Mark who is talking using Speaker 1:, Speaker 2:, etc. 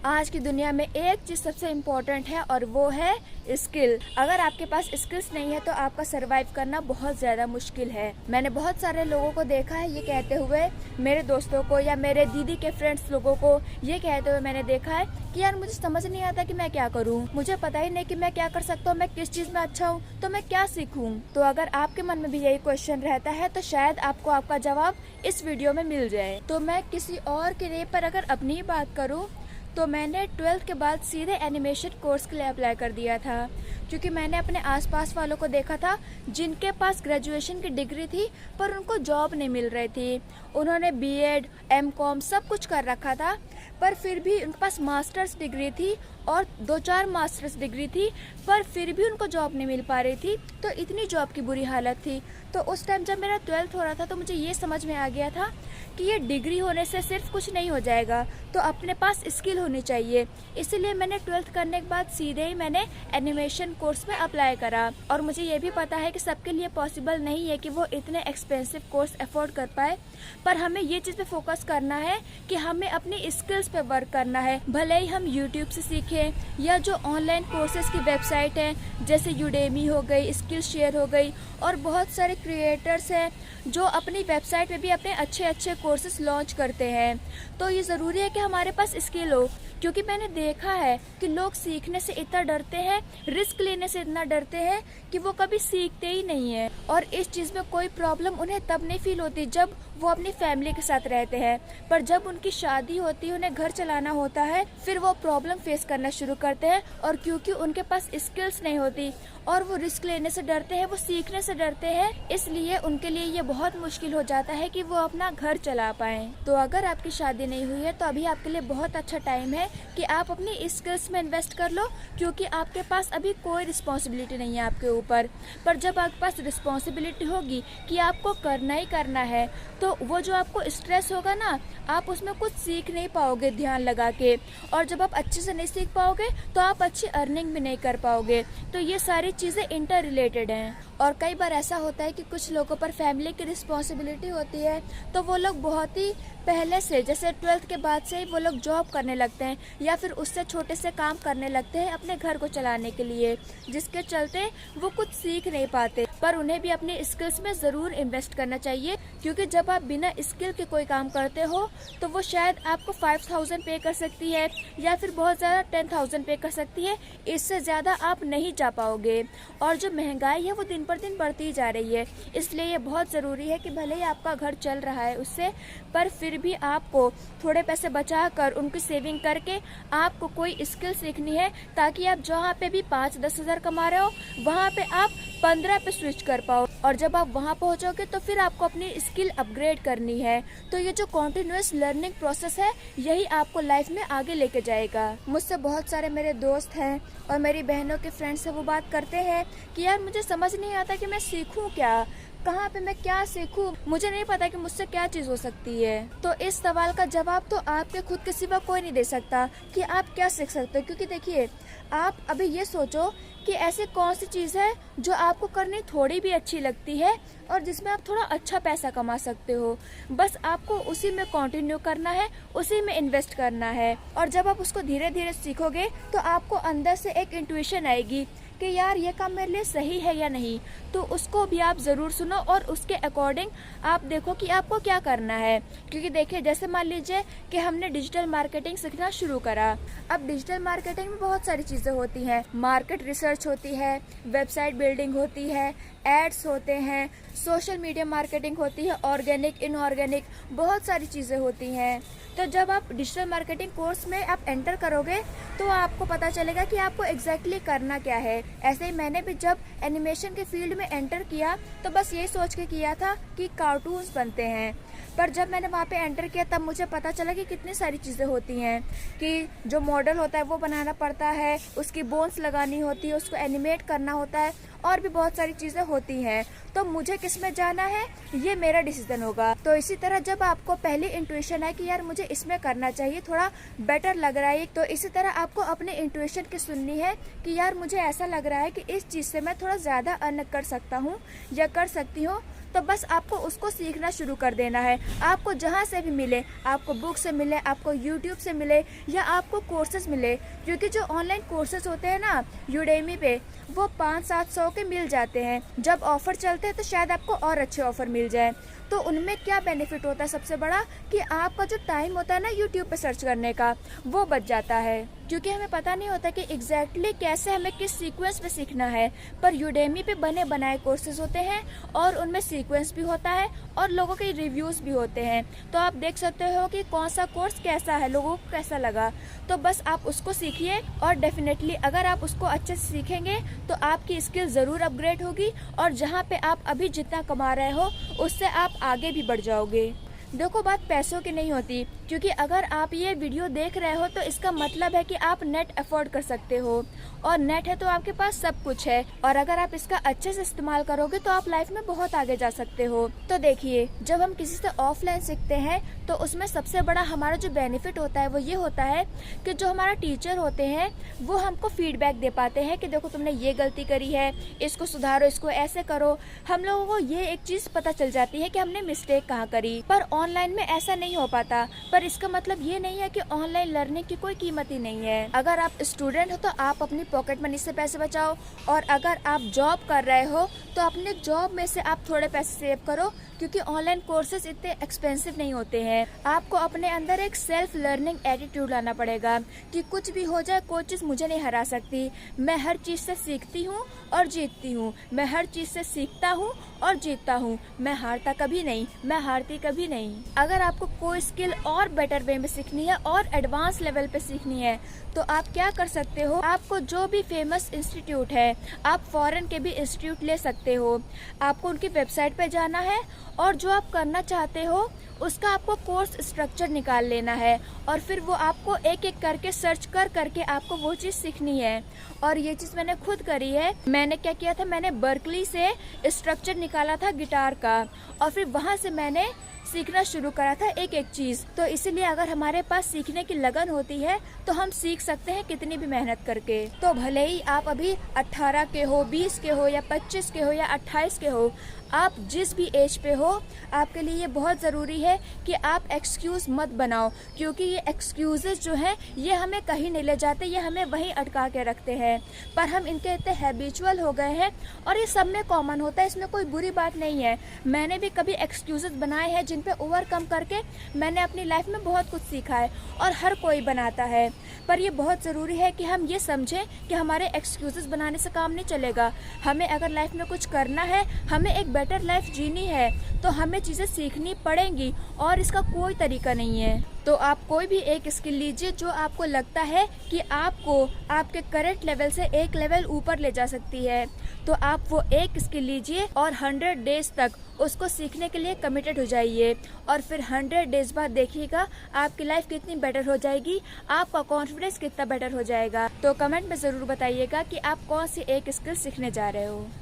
Speaker 1: आज की दुनिया में एक चीज़ सबसे इम्पोर्टेंट है और वो है स्किल। अगर आपके पास स्किल्स नहीं है तो आपका सरवाइव करना बहुत ज़्यादा मुश्किल है। मैंने बहुत सारे लोगों को देखा है ये कहते हुए, मेरे दोस्तों को या मेरे दीदी के फ्रेंड्स लोगों को ये कहते हुए मैंने देखा है कि यार मुझे समझ नहीं आता कि मैं क्या करूँ, मुझे पता ही नहीं कि मैं क्या कर सकता हूँ, मैं किस चीज़ में अच्छा हूँ, तो मैं क्या सीखूँ। तो अगर आपके मन में भी यही क्वेश्चन रहता है तो शायद आपको आपका जवाब इस वीडियो में मिल जाए। तो मैं किसी और के लिए पर अगर अपनी ही बात करूँ तो मैंने 12th के बाद सीधे एनिमेशन कोर्स के लिए अप्लाई कर दिया था, क्योंकि मैंने अपने आसपास वालों को देखा था जिनके पास ग्रेजुएशन की डिग्री थी पर उनको जॉब नहीं मिल रही थी। उन्होंने बीएड, एमकॉम सब कुछ कर रखा था पर फिर भी उनके पास मास्टर्स डिग्री थी और 2-4 मास्टर्स डिग्री थी पर फिर भी उनको जॉब नहीं मिल पा रही थी। तो इतनी जॉब की बुरी हालत थी। तो उस टाइम जब मेरा 12th हो रहा था तो मुझे ये समझ में आ गया था कि ये डिग्री होने से सिर्फ कुछ नहीं हो जाएगा, तो अपने पास स्किल होनी चाहिए। इसीलिए मैंने 12th करने के बाद सीधे ही मैंने एनिमेशन कोर्स में अप्लाई करा। और मुझे ये भी पता है कि सबके लिए पॉसिबल नहीं है कि वो इतने एक्सपेंसिव कोर्स अफोर्ड कर पाए, पर हमें ये चीज़ पे फोकस करना है कि हमें अपनी स्किल्स पे वर्क करना है। भले ही हम यूट्यूब से सीखें या जो ऑनलाइन कोर्सेज की वेबसाइट हैं जैसे यूडेमी हो गई, स्किल शेयर हो गई, और बहुत सारे क्रिएटर्स हैं जो अपनी वेबसाइट पे भी अपने अच्छे अच्छे कोर्सेज लॉन्च करते हैं। तो ये ज़रूरी है कि हमारे पास स्किल हो, क्योंकि मैंने देखा है कि लोग सीखने से इतना डरते हैं, रिस्क लेने से इतना डरते हैं कि वो कभी सीखते ही नहीं है। और इस चीज़ में कोई प्रॉब्लम उन्हें तब नहीं फील होती जब वो अपनी फैमिली के साथ रहते हैं, पर जब उनकी शादी होती है, उन्हें घर चलाना होता है, फिर वो प्रॉब्लम फेस करना शुरू करते हैं। और क्योंकि उनके पास स्किल्स नहीं होती और वो रिस्क लेने से डरते हैं, वो सीखने से डरते हैं, इसलिए उनके लिए ये बहुत मुश्किल हो जाता है कि वो अपना घर चला पाएं। तो अगर आपकी शादी नहीं हुई है तो अभी आपके लिए बहुत अच्छा टाइम है कि आप अपनी स्किल्स में इन्वेस्ट कर लो, क्योंकि आपके पास अभी कोई रिस्पॉन्सिबिलिटी नहीं है आपके ऊपर। पर जब आपके पास रिस्पॉन्सिबिलिटी होगी कि आपको करना ही करना है, तो वो जो आपको स्ट्रेस होगा ना, आप उसमें कुछ सीख नहीं पाओगे ध्यान लगा के। और जब आप अच्छे से नहीं सीख पाओगे तो आप अच्छी अर्निंग भी नहीं कर पाओगे। तो ये सारी चीज़ें इंटर रिलेटेड हैं। और कई बार ऐसा होता है कि कुछ लोगों पर फैमिली की रिस्पॉन्सिबिलिटी होती है, तो वो लोग बहुत ही पहले से, जैसे 12th के बाद से ही वो लोग जॉब करने लगते हैं या फिर उससे छोटे से काम करने लगते हैं अपने घर को चलाने के लिए, जिसके चलते वो कुछ सीख नहीं पाते। पर उन्हें भी अपने स्किल्स में ज़रूर इन्वेस्ट करना चाहिए, क्योंकि जब आप बिना स्किल के कोई काम करते हो तो वो शायद आपको 5000 पे कर सकती है या फिर बहुत ज़्यादा 10,000 पे कर सकती है, इससे ज़्यादा आप नहीं जा पाओगे। और जो महंगाई है वो दिन पर दिन बढ़ती जा रही है, इसलिए ये बहुत ज़रूरी है कि भले ही आपका घर चल रहा है उससे, पर फिर भी आपको थोड़े पैसे बचा कर उनकी सेविंग करके आपको कोई स्किल सीखनी है, ताकि आप जहाँ पे भी 5-10 हज़ार कमा रहे हो वहाँ पे आप 15 पे स्विच कर पाओ। और जब आप वहाँ पहुँचोगे तो फिर आपको अपनी स्किल अपग्रेड करनी है। तो ये जो कॉन्टिन्यूअस लर्निंग प्रोसेस है यही आपको लाइफ में आगे लेके जाएगा। मुझसे बहुत सारे मेरे दोस्त हैं और मेरी बहनों के फ्रेंड्स हैं, वो बात करते हैं कि यार मुझे समझ नहीं आता कि मैं सीखूं क्या, कहाँ पे मैं क्या सीखूं, मुझे नहीं पता कि मुझसे क्या चीज़ हो सकती है। तो इस सवाल का जवाब तो आपके खुद के सिवा कोई नहीं दे सकता कि आप क्या सीख सकते हो। क्योंकि देखिए, आप अभी ये सोचो कि ऐसी कौन सी चीज़ है जो आपको करनी थोड़ी भी अच्छी लगती है और जिसमें आप थोड़ा अच्छा पैसा कमा सकते हो। बस आपको उसी में कंटिन्यू करना है, उसी में इन्वेस्ट करना है। और जब आप उसको धीरे धीरे सीखोगे तो आपको अंदर से एक इंट्यूशन आएगी कि यार ये काम मेरे लिए सही है या नहीं। तो उसको भी आप ज़रूर सुनो और उसके अकॉर्डिंग आप देखो कि आपको क्या करना है। क्योंकि देखिए, जैसे मान लीजिए कि हमने डिजिटल मार्केटिंग सीखना शुरू करा। अब डिजिटल मार्केटिंग में बहुत सारी चीज़ें होती हैं, मार्केट रिसर्च होती है, वेबसाइट बिल्डिंग होती है, एड्स होते हैं, सोशल मीडिया मार्केटिंग होती है, ऑर्गेनिक, इनऑर्गेनिक, बहुत सारी चीज़ें होती हैं। तो जब आप डिजिटल मार्केटिंग कोर्स में आप एंटर करोगे तो आपको पता चलेगा कि आपको एग्जैक्टली करना क्या है। ऐसे ही मैंने भी जब एनिमेशन के फील्ड में एंटर किया तो बस यही सोच के किया था कि कार्टून्स बनते हैं, पर जब मैंने वहाँ पे एंटर किया तब मुझे पता चला कि कितनी सारी चीज़ें होती हैं, कि जो मॉडल होता है वो बनाना पड़ता है, उसकी बोन्स लगानी होती है, उसको एनिमेट करना होता है, और भी बहुत सारी चीज़ें होती हैं। तो मुझे किस में जाना है ये मेरा डिसीजन होगा। तो इसी तरह जब आपको पहली इंट्यूशन है कि यार मुझे इसमें करना चाहिए, थोड़ा बेटर लग रहा है, तो इसी तरह आपको अपने इंट्यूशन की सुननी है कि यार मुझे ऐसा लग रहा है कि इस चीज़ से मैं थोड़ा ज़्यादा अर्न कर सकता हूँ या कर सकती हूँ। तो बस आपको उसको सीखना शुरू कर देना है। आपको जहाँ से भी मिले, आपको बुक से मिले, आपको यूट्यूब से मिले या आपको कोर्सेज मिले, क्योंकि जो ऑनलाइन कोर्सेज होते हैं ना यूडेमी पे, वो 500-700 के मिल जाते हैं। जब ऑफ़र चलते हैं तो शायद आपको और अच्छे ऑफ़र मिल जाए। तो उनमें क्या बेनिफिट होता है सबसे बड़ा, कि आपका जो टाइम होता है ना यूट्यूब पे सर्च करने का, वो बच जाता है, क्योंकि हमें पता नहीं होता कि एग्जैक्टली कैसे हमें किस सीक्वेंस में सीखना है। पर यूडेमी पे बने बनाए कोर्सेज होते हैं और उनमें सीक्वेंस भी होता है और लोगों के रिव्यूज़ भी होते हैं, तो आप देख सकते हो कि कौन सा कोर्स कैसा है, लोगों को कैसा लगा। तो बस आप उसको सीखिए और डेफिनेटली अगर आप उसको अच्छे से सीखेंगे तो आपकी स्किल ज़रूर अपग्रेड होगी और जहाँ पे आप अभी जितना कमा रहे हो उससे आप आगे भी बढ़ जाओगे। देखो, बात पैसों की नहीं होती, क्योंकि अगर आप ये वीडियो देख रहे हो तो इसका मतलब है कि आप नेट अफोर्ड कर सकते हो, और नेट है तो आपके पास सब कुछ है, और अगर आप इसका अच्छे से इस्तेमाल करोगे तो आप लाइफ में बहुत आगे जा सकते हो। तो देखिए, जब हम किसी से ऑफलाइन सीखते हैं तो उसमें सबसे बड़ा हमारा जो बेनिफिट होता है वो ये होता है कि जो हमारा टीचर होते हैं वो हमको फीडबैक दे पाते हैं कि देखो तुमने ये गलती करी है, इसको सुधारो, इसको ऐसे करो। हम लोगों को ये एक चीज़ पता चल जाती है कि हमने मिस्टेक कहाँ करी। पर ऑनलाइन में ऐसा नहीं हो पाता। पर इसका मतलब ये नहीं है कि ऑनलाइन लर्निंग की कोई कीमत ही नहीं है। अगर आप स्टूडेंट हो तो आप अपनी पॉकेट मनी से पैसे बचाओ, और अगर आप जॉब कर रहे हो तो अपने जॉब में से आप थोड़े पैसे सेव करो, क्योंकि ऑनलाइन कोर्सेज इतने एक्सपेंसिव नहीं होते हैं। आपको अपने अंदर एक सेल्फ लर्निंग एटीट्यूड लाना पड़ेगा कि कुछ भी हो जाए कोई चीज़ मुझे नहीं हरा सकती। मैं हर चीज़ से सीखती हूँ और जीतती हूँ, मैं हर चीज़ से सीखता हूँ और जीतता हूँ, मैं हारता कभी नहीं, मैं हारती कभी नहीं। अगर आपको कोई स्किल और बेटर वे में सीखनी है और एडवांस लेवल पे सीखनी है तो आप क्या कर सकते हो, आपको जो भी फेमस इंस्टीट्यूट है, आप फॉरेन के भी इंस्टीट्यूट ले सकते हो। आपको उनकी वेबसाइट पे जाना है और जो आप करना चाहते हो उसका आपको कोर्स स्ट्रक्चर निकाल लेना है, और फिर वो आपको एक एक करके सर्च कर करके आपको वो चीज़ सीखनी है। और ये चीज़ मैंने खुद करी है। मैंने क्या किया था, मैंने बर्कली से स्ट्रक्चर निकाला था गिटार का, और फिर वहाँ से मैंने सीखना शुरू करा था एक एक चीज़। तो इसीलिए अगर हमारे पास सीखने की लगन होती है तो हम सीख सकते हैं कितनी भी मेहनत करके। तो भले ही आप अभी 18 के हो, 20 के हो या 25 के हो या 28 के हो, आप जिस भी एज पे हो, आपके लिए ये बहुत ज़रूरी है कि आप एक्सक्यूज़ मत बनाओ, क्योंकि ये एक्सक्यूज़ेस जो हैं ये हमें कहीं नहीं ले जाते, ये हमें वहीं अटका के रखते हैं। पर हम इनके इतने हैबिचुअल हो गए हैं, और ये सब में कॉमन होता है, इसमें कोई बुरी बात नहीं है। मैंने भी कभी एक्सक्यूज़ेस बनाए हैं जिन पे ओवरकम करके मैंने अपनी लाइफ में बहुत कुछ सीखा है, और हर कोई बनाता है। पर ये बहुत ज़रूरी है कि हम ये समझें कि हमारे एक्सक्यूज़ेस बनाने से काम नहीं चलेगा। हमें अगर लाइफ में कुछ करना है, हमें एक बेटर लाइफ जीनी है, तो हमें चीज़ें सीखनी पड़ेंगी, और इसका कोई तरीका नहीं है। तो आप कोई भी एक स्किल लीजिए जो आपको लगता है कि आपको आपके करंट लेवल से एक लेवल ऊपर ले जा सकती है, तो आप वो एक स्किल लीजिए और 100 डेज तक उसको सीखने के लिए कमिटेड हो जाइए, और फिर 100 डेज बाद देखिएगा आपकी लाइफ कितनी बेटर हो जाएगी, आपका कॉन्फिडेंस कितना बेटर हो जाएगा। तो कमेंट में ज़रूर बताइएगा कि आप कौन सी एक स्किल सीखने जा रहे हो।